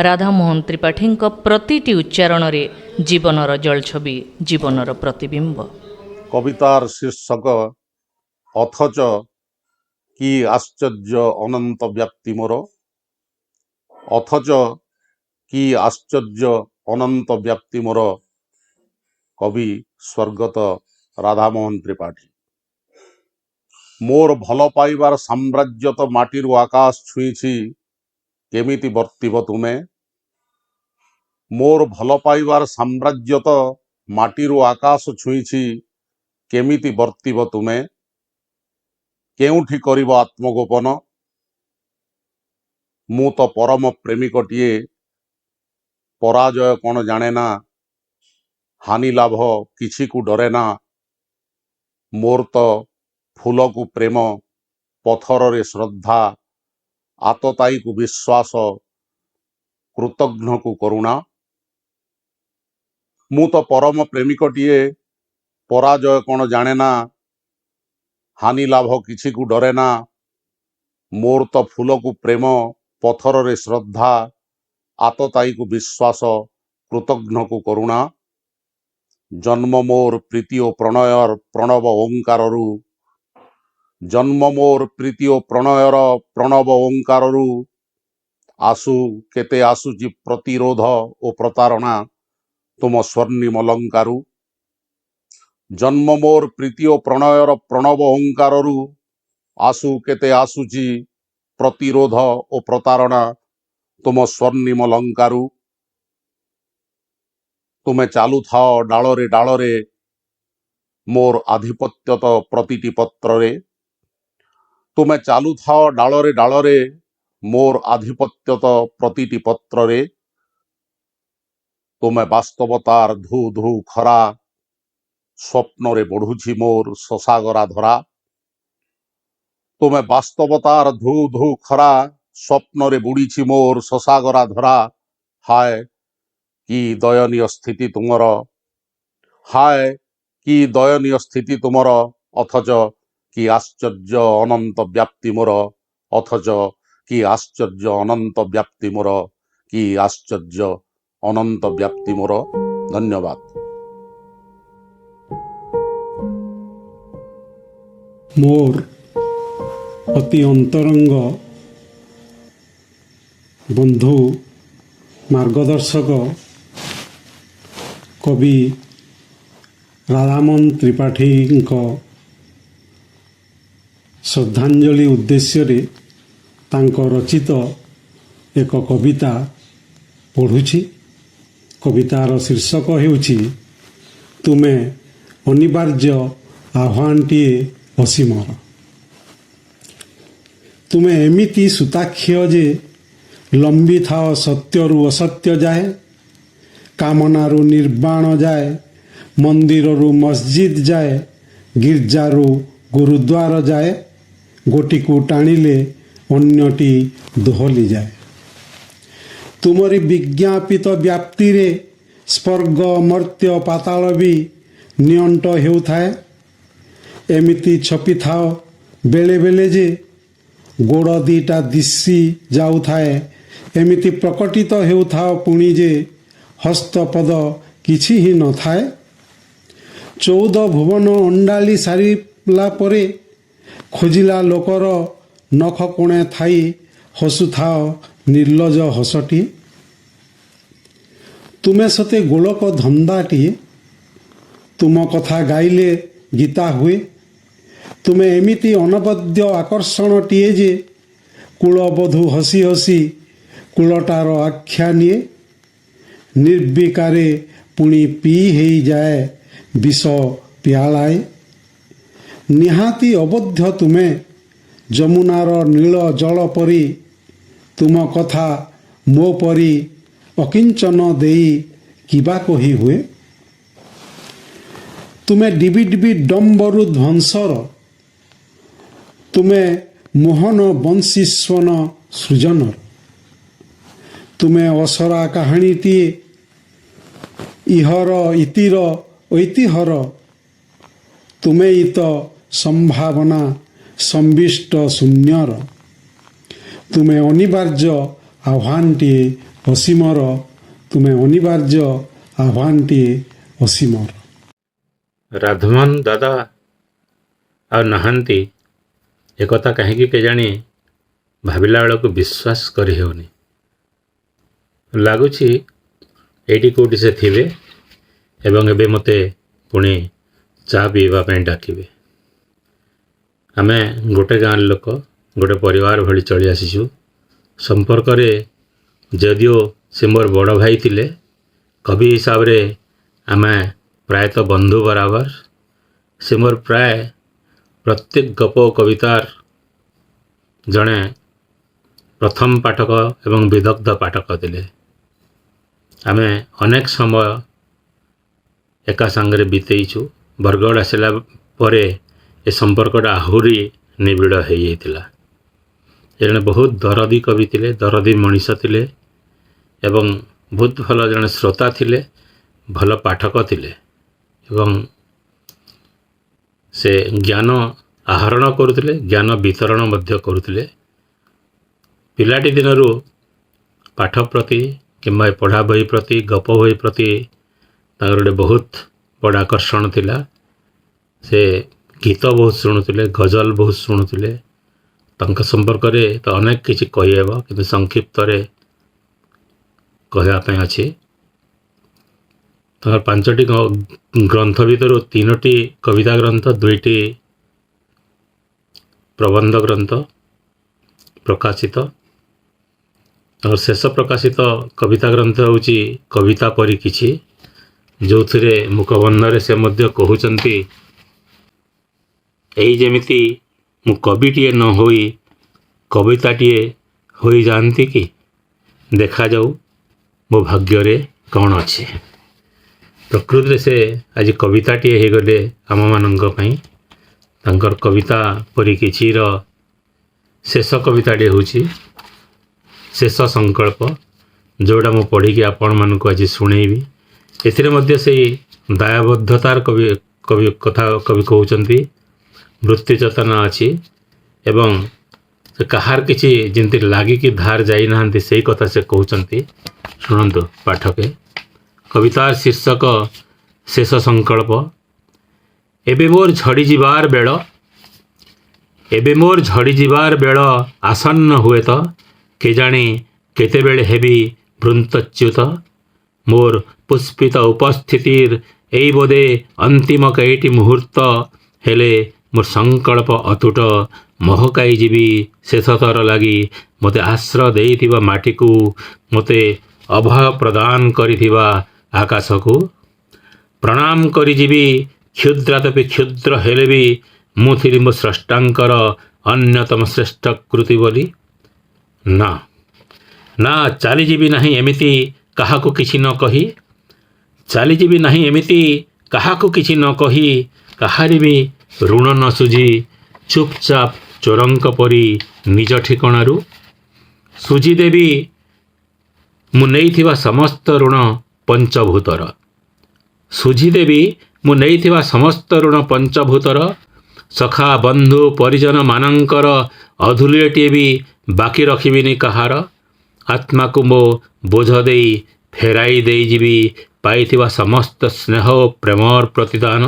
ରାଧାମୋହନ ତ୍ରିପାଠୀଙ୍କ ପ୍ରତିଟି ଉଚ୍ଚାରଣରେ ଜୀବନର ଜଳଛବି, ଜୀବନର ପ୍ରତିବିମ୍ବ। কবিতার শীর্ষক অথচ কি আশ্চর্য অনন্ত ব্যাপ্তি মোর। অথচ কি আশ্চর্য অনন্ত ব্যাপ্তি মোর, কবি স্বর্গত রাধামোহন ত্রিপাঠী। মোর ভাল পাইবার সাম্রাজ্য তো মাটিরু আকাশ ছুঁইছি, কেমিতি বর্তিব তুমে। মোর ভাল পাইবার সাম্রাজ্য তো মাটিরু আকাশ ছুঁইছি, কেমিতি বর্তিব তুমে। କେଉଁଠି କରିବ ଆତ୍ମଗୋପନ, ମୁଁ ତ ପରମ ପ୍ରେମିକଟିଏ। ପରାଜୟ କ'ଣ ଜାଣେ ନା, ହାନି ଲାଭ କିଛିକୁ ଡରେ ନା। ମୋର ତ ଫୁଲକୁ ପ୍ରେମ, ପଥରରେ ଶ୍ରଦ୍ଧା, ଆତତାୟୀକୁ ବିଶ୍ୱାସ, କୃତଘ୍ନକୁ କରୁଣା। ମୁଁ ତ ପରମ ପ୍ରେମିକଟିଏ, ପରାଜୟ କ'ଣ ଜାଣେ ନା, ହାନି ଲାଭ କିଛିକୁ ଡରେ ନା। ମୋର ତ ଫୁଲକୁ ପ୍ରେମ, ପଥରରେ ଶ୍ରଦ୍ଧା, ଆତତାୟୀକୁ ବିଶ୍ୱାସ, କୃତଘ୍ନକୁ କରୁଣା। ଜନ୍ମ ମୋର ପ୍ରୀତି ଓ ପ୍ରଣୟର ପ୍ରଣବ ଓଙ୍କାରରୁ, ଜନ୍ମ ମୋର ପ୍ରୀତି ଓ ପ୍ରଣୟର ପ୍ରଣବ ଓଙ୍କାରରୁ। ଆସୁ କେତେ ଆସୁଛି ପ୍ରତିରୋଧ ଓ ପ୍ରତାରଣା ତୁମ ସ୍ୱର୍ଣ୍ଣିମ ଲଙ୍କାରୁ। ଜନ୍ମ ମୋର ପ୍ରୀତି ଓ ପ୍ରଣୟର ପ୍ରଣବ ଓଙ୍କାରରୁ। ଆସୁ କେତେ ଆସୁଛି ପ୍ରତିରୋଧ ଓ ପ୍ରତାରଣା ତୁମ ସ୍ୱର୍ଣ୍ଣିମ ଲଙ୍କାରୁ। ତୁମେ ଚାଲୁଥାଅ ଡାଳରେ ଡାଳରେ, ମୋର ଆଧିପତ୍ୟ ତ ପ୍ରତିଟି ପତ୍ରରେ। ତୁମେ ଚାଲୁଥାଅ ଡାଳରେ ଡାଳରେ, ମୋର ଆଧିପତ୍ୟ ତ ପ୍ରତିଟି ପତ୍ରରେ। ତୁମେ ବାସ୍ତବତାର ଧୁ ଧୁ ଖରା, ସ୍ୱପ୍ନରେ ବଢ଼ୁଛି ମୋର ଶଶାଗରା ଧରା। ତୁମେ ବାସ୍ତବତାର ଧୁ ଧୁ ଖରା, ସ୍ୱପ୍ନରେ ବୁଡ଼ିଛି ମୋର ଶଶାଗରା ଧରା। ହାୟ କି ଦୟନୀୟ ସ୍ଥିତି ତୁମର, ହାୟ କି ଦୟନୀୟ ସ୍ଥିତି ତୁମର। ଅଥଚ କି ଆଶ୍ଚର୍ଯ୍ୟ ଅନନ୍ତ ବ୍ୟାପ୍ତି ମୋର, ଅଥଚ କି ଆଶ୍ଚର୍ଯ୍ୟ ଅନନ୍ତ ବ୍ୟାପ୍ତି ମୋର, କି ଆଶ୍ଚର୍ଯ୍ୟ ଅନନ୍ତ ବ୍ୟାପ୍ତି ମୋର। ଧନ୍ୟବାଦ। ମୋର ଅତି ଅନ୍ତରଙ୍ଗ ବନ୍ଧୁ, ମାର୍ଗଦର୍ଶକ କବି ରାଧାମୋହନ ତ୍ରିପାଠୀଙ୍କ ଶ୍ରଦ୍ଧାଞ୍ଜଳି ଉଦ୍ଦେଶ୍ୟରେ ତାଙ୍କ ରଚିତ ଏକ କବିତା ପଢ଼ୁଛି। କବିତାର ଶୀର୍ଷକ ହେଉଛି ତୁମେ ଅନିବାର୍ଯ୍ୟ ଆହ୍ୱାନଟିଏ ଅସୀମର। ତୁମେ ଏମିତି ସୂତାକ୍ଷୟ ଯେ ଲମ୍ବିଥାଅ ସତ୍ୟରୁ ଅସତ୍ୟ ଯାଏ, କାମନାରୁ ନିର୍ବାଣ ଯାଏ, ମନ୍ଦିରରୁ ମସଜିଦ ଯାଏ, ଗିର୍ଜାରୁ ଗୁରୁଦ୍ୱାର ଯାଏ, ଗୋଟିକୁ ଟାଣିଲେ ଅନ୍ୟଟି ଦୋହଲିଯାଏ। ତୁମରି ବିଜ୍ଞାପିତ ବ୍ୟାପ୍ତିରେ ସ୍ପର୍ଗ ମର୍ତ୍ତ୍ୟ ପାତାଳ ବି ନିଅଣ୍ଟ ହେଉଥାଏ। ଏମିତି ଛପିଥାଅ ବେଳେ ବେଳେ ଯେ ଗୋଡ଼ ଦିଟା ଦିଶି ଯାଉଥାଏ, ଏମିତି ପ୍ରକଟିତ ହେଉଥାଅ ପୁଣି ଯେ ହସ୍ତପଦ କିଛି ହିଁ ନଥାଏ। 14 ଭୁବନ ଅଣ୍ଡାଳି ସାରିଲା ପରେ ଖୋଜିଲା ଲୋକର ନଖ କୋଣେ ଥାଇ ହସୁଥାଅ ନିର୍ଲଜ ହସଟିଏ। ତୁମେ ସତେ ଗୋଲକ ଧନ୍ଦାଟିଏ, ତୁମ କଥା ଗାଇଲେ ଗୀତା ହୁଏ। ତୁମେ ଏମିତି ଅନବଦ୍ୟ ଆକର୍ଷଣଟିଏ ଯେ କୂଳବଧୂ ହସି ହସି କୂଳଟାର ଆଖ୍ୟା ନିଏ। ନିର୍ବିକାରେ ପୁଣି ପିଇ ହେଇଯାଏ ବିଷ ପିଆଲାଏ। ନିହାତି ଅବୋଧ୍ୟ ତୁମେ ଯମୁନାର ନୀଳ ଜଳ ପରି, ତୁମ କଥା ମୋ ପରି ଅକିଞ୍ଚନ ଦେଇ କିବା କହି ହୁଏ। ତୁମେ ଡିବି ଡିବି ଡମ୍ବରୁ ଧ୍ୱଂସର, ତୁମେ ମୋହନ ବଂଶୀସ୍ୱନ ସୃଜନର। ତୁମେ ଅସରା କାହାଣୀଟିଏ, ଇହର ଇତିର ଐତିହ୍ୟର। ତୁମେ ଇତ ସମ୍ଭାବନା ସମ୍ବିଷ୍ଟ ଶୂନ୍ୟର। ତୁମେ ଅନିବାର୍ଯ୍ୟ ଆହ୍ୱାନଟିଏ ଅସୀମର। ତୁମେ ଅନିବାର୍ଯ୍ୟ ଆହ୍ୱାନଟିଏ ଅସୀମର। ରାଧମୋହନ ଦାଦା ଆଉ ନାହାନ୍ତି ଏକଥା କାହିଁକି କେଜାଣି ଭାବିଲା ବେଳକୁ ବିଶ୍ୱାସ କରି ହେଉନି। ଲାଗୁଛି ଏଇଠି କେଉଁଠି ସେ ଥିବେ ଏବଂ ଏବେ ମୋତେ ପୁଣି ଚା ପିଇବା ପାଇଁ ଡାକିବେ। ଆମେ ଗୋଟେ ଗାଁର ଲୋକ, ଗୋଟେ ପରିବାର ଭଳି ଚଳି ଆସିଛୁ। ସମ୍ପର୍କରେ ଯଦିଓ ସେ ମୋର ବଡ଼ ଭାଇ ଥିଲେ, କବି ହିସାବରେ ଆମେ ପ୍ରାୟତଃ ବନ୍ଧୁ ବରାବର। ସେ ମୋର ପ୍ରାୟ ପ୍ରତ୍ୟେକ ଗପ ଓ କବିତାର ଜଣେ ପ୍ରଥମ ପାଠକ ଏବଂ ବିଦଗ୍ଧ ପାଠକ ଥିଲେ। ଆମେ ଅନେକ ସମୟ ଏକା ସାଙ୍ଗରେ ବିତେଇଛୁ। ବରଗଡ଼ ଆସିଲା ପରେ ଏ ସମ୍ପର୍କଟା ଆହୁରି ନିବିଡ଼ ହୋଇଯାଇଥିଲା। ଜଣେ ବହୁତ ଦରଦୀ କବି ଥିଲେ, ଦରଦୀ ମଣିଷ ଥିଲେ ଏବଂ ବହୁତ ଭଲ ଜଣେ ଶ୍ରୋତା ଥିଲେ, ଭଲ ପାଠକ ଥିଲେ ଏବଂ ସେ ଜ୍ଞାନ ଆହରଣ କରୁଥିଲେ, ଜ୍ଞାନ ବିତରଣ ମଧ୍ୟ କରୁଥିଲେ। ପିଲାଟି ଦିନରୁ ପାଠ ପ୍ରତି କିମ୍ବା ପଢ଼ା ବହି ପ୍ରତି, ଗପ ବହି ପ୍ରତି ତାଙ୍କର ଗୋଟେ ବହୁତ ବଡ଼ ଆକର୍ଷଣ ଥିଲା। ସେ ଗୀତ ବହୁତ ଶୁଣୁଥିଲେ, ଗଜଲ ବହୁତ ଶୁଣୁଥିଲେ। ତାଙ୍କ ସମ୍ପର୍କରେ ତ ଅନେକ କିଛି କହିହେବ, କିନ୍ତୁ ସଂକ୍ଷିପ୍ତରେ କହିବା ପାଇଁ ଅଛି। ତାଙ୍କର 5ଟି ଗ୍ରନ୍ଥ ଭିତରୁ 3ଟି କବିତା ଗ୍ରନ୍ଥ, 2ଟି ପ୍ରବନ୍ଧ ଗ୍ରନ୍ଥ ପ୍ରକାଶିତ। ତାଙ୍କର ଶେଷ ପ୍ରକାଶିତ କବିତା ଗ୍ରନ୍ଥ ହେଉଛି କବିତା ପରି କିଛି, ଯେଉଁଥିରେ ମୁଖବନ୍ଧରେ ସେ ମଧ୍ୟ କହୁଛନ୍ତି, ଏଇ ଯେମିତି ମୁଁ କବିଟିଏ ନ ହୋଇ କବିତାଟିଏ ହୋଇଯାଆନ୍ତି କି, ଦେଖାଯାଉ ମୋ ଭାଗ୍ୟରେ କ'ଣ ଅଛି। ପ୍ରକୃତିରେ ସେ ଆଜି କବିତାଟିଏ ହୋଇଗଲେ ଆମମାନଙ୍କ ପାଇଁ। ତାଙ୍କର କବିତା ପରି କିଛିର ଶେଷ କବିତାଟି ହେଉଛି ଶେଷ ସଂକଳ୍ପ, ଯେଉଁଟା ମୁଁ ପଢ଼ିକି ଆପଣମାନଙ୍କୁ ଆଜି ଶୁଣେଇବି। ଏଥିରେ ମଧ୍ୟ ସେଇ ଦାୟବଦ୍ଧତାର କବି କହୁଛନ୍ତି। ବୃତ୍ତି ଚେତନା ଅଛି ଏବଂ ସେ କାହାର କିଛି ଯେମିତି ଲାଗିକି ଧାର ଯାଇନାହାନ୍ତି, ସେଇ କଥା ସେ କହୁଛନ୍ତି। ଶୁଣନ୍ତୁ ପାଠକେ। କବିତାର ଶୀର୍ଷକ ଶେଷ ସଂକଳ୍ପ। ଏବେ ମୋର ଝଡ଼ିଯିବାର ବେଳ, ଏବେ ମୋର ଝଡ଼ିଯିବାର ବେଳ ଆସନ୍ନ ହୁଏତ, କେଜାଣି କେତେବେଳେ ହେବି ବୃନ୍ତଚ୍ୟୁତ। ମୋର ପୁଷ୍ପିତ ଉପସ୍ଥିତିର ଏଇ ବୋଧେ ଅନ୍ତିମ କେଇଟି ମୁହୂର୍ତ୍ତ, ହେଲେ ମୋର ସଂକଳ୍ପ ଅତୁଟ। ମହକାଇ ଯିବି ଶେଷଥର ଲାଗି ମୋତେ ଆଶ୍ରୟ ଦେଇଥିବା ମାଟିକୁ, ମୋତେ ଅଭୟ ପ୍ରଦାନ କରିଥିବା ଆକାଶକୁ। ପ୍ରଣାମ କରିଯିବି କ୍ଷୁଦ୍ରାତପି କ୍ଷୁଦ୍ର ହେଲେ ବି ମୁଁ ଥିଲି ମୋ ସ୍ରଷ୍ଟାଙ୍କର ଅନ୍ୟତମ ଶ୍ରେଷ୍ଠ କୃତି ବୋଲି? ନା ନା, ଚାଲିଯିବି ନାହିଁ ଏମିତି କାହାକୁ କିଛି ନ କହି, ଚାଲିଯିବି ନାହିଁ ଏମିତି କାହାକୁ କିଛି ନ କହି, କାହାରି ବି ଋଣ ନ ସୁଝି ଚୁପଚାପ ଚୋରଙ୍କ ପରି ନିଜ ଠିକଣାରୁ ସୁଝିଦେବି ମୁଁ ନେଇଥିବା ସମସ୍ତ ଋଣ ପଞ୍ଚଭୂତର, ସୁଝିଦେବି ମୁଁ ନେଇଥିବା ସମସ୍ତ ଋଣ ପଞ୍ଚଭୂତର। ସଖା ବନ୍ଧୁ ପରିଜନମାନଙ୍କର ଅଧୁଲିଏଟିଏ ବି ବାକି ରଖିବିନି କାହାର। ଆତ୍ମାକୁ ମୋ ବୋଝ ଦେଇ ଫେରାଇ ଦେଇଯିବି ପାଇଥିବା ସମସ୍ତ ସ୍ନେହ ଓ ପ୍ରେମର ପ୍ରତିଦାନ।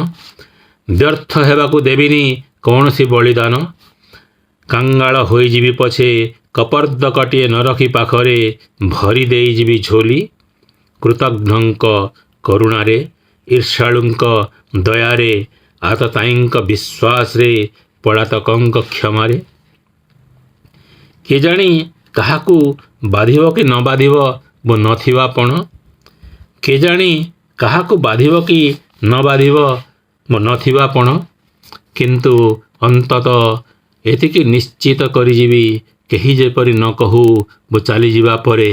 ବ୍ୟର୍ଥ ହେବାକୁ ଦେବିନି କୌଣସି ବଳିଦାନ। କାଙ୍ଗାଳ ହୋଇଯିବି ପଛେ କପର୍ଦ୍ଦକଟିଏ ନ ରଖି ପାଖରେ ଭରି ଦେଇଯିବି ଝୋଲି। କୃତଘ୍ନଙ୍କ କରୁଣାରେ, ଈର୍ଷାଳୁଙ୍କ ଦୟାରେ, ଆତତାୟୀଙ୍କ ବିଶ୍ୱାସରେ, ପଳାତକଙ୍କ କ୍ଷମାରେ। କେଜାଣି କାହାକୁ ବାଧିବ କି ନ ବାଧିବ ମୋ ନଥିବା ପଣ, କେଜାଣି କାହାକୁ ବାଧିବ କି ନ ବାଧିବ ମୋ ନଥିବା ପଣ। କିନ୍ତୁ ଅନ୍ତତଃ ଏତିକି ନିଶ୍ଚିତ କରିଯିବି, କେହି ଯେପରି ନ କହୁ ମୁଁ ଚାଲିଯିବା ପରେ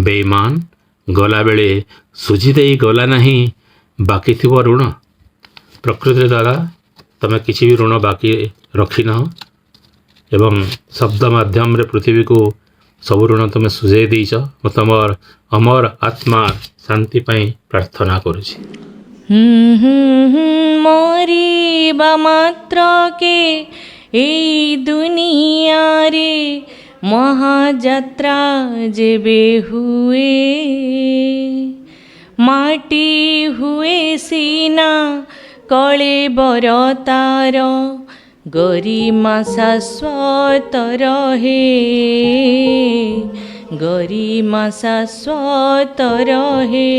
ବେଇମାନ ଗଲାବେଳେ ସୁଝିଦେଇ ଗଲା ନାହିଁ ବାକି ଥିବ ଋଣ। ପ୍ରକୃତିରେ ଦାଦା, ତମେ କିଛି ବି ଋଣ ବାକି ରଖିନାହ ଏବଂ ଶବ୍ଦ ମାଧ୍ୟମରେ ପୃଥିବୀକୁ ସବୁ ଋଣ ତୁମେ ସୁଝେଇ ଦେଇଛ। ମୁଁ ତମର ଅମର ଆତ୍ମା ଶାନ୍ତି ପାଇଁ ପ୍ରାର୍ଥନା କରୁଛି। ମରିବା ମାତ୍ରକେ ଏଇ ଦୁନିଆରେ ମହାଯାତ୍ରା ଯେବେ ହୁଏ, ମାଟି ହୁଏ ସିନା କଳେବର ତାର, ଗରିମା ଶାଶ୍ୱତ ରହେ, ଗରିମା ଶାଶ୍ୱତ ରହେ।